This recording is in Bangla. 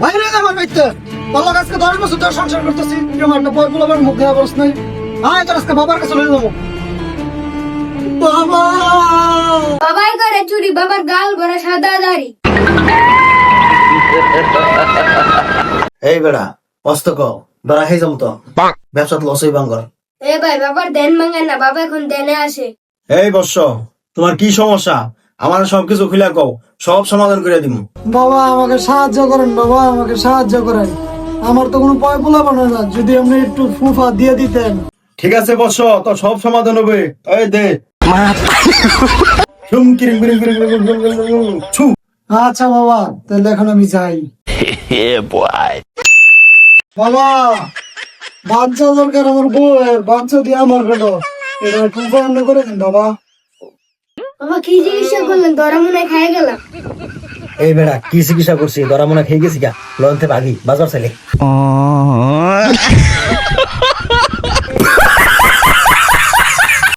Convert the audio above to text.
বাইরে যা আমার বাইতে বলো আজকে 10 বছর ধরে সংসার করতেছি আমার একটা বই বলাবার মুখ দেওয়া বলছ নাই আয় তোর আজকে বাবার কাছে লয়ে যাবো বাবা বাবাই করে চুরি, বাবার গাল ভরা সাদা দাড়ি। এই বেড়া অস্ত ক বেড়া হয়ে যাবো তো ব্যবসা লস হই বাঙ্গর এ ভাই, বাবার দেন মাঙ্গে না, বাবা এখন দেনে আসে। এই বর্ষ তোমার কি সমস্যা আমার সবকিছু খুলে কও সব সমাধান করে দিব বাবা আমাকে সাহায্য করেন বাবা আমাকে সাহায্য করেন আমার তো কোনো পয় পোলা বানায় না যদি আপনি একটু ফুফা দিয়ে দিতেন ঠিক আছে বর্ষ তো সব সমাধান হবে এই দে ছুম কিরিং কিরিং কিরিং কিরিং কিরিং কিরিং কিরিং ছু আচ্ছা বাবা তাহলে এখন আমি যাই বাবা বাচ্চা দরকার আমার বউয়ের বাচ্চা দিয়ে আমার গেল এটা ফুফা এমনি করে দিন বাবা বাবা কি চিকিৎসা করলেন? ধরা মনে হয় খাই গেলাম। এই বেড়া কি চিকিৎসা করছি ধরা মনে খেয়ে গেছি গা লন থেকে আগি বাজার চাইলে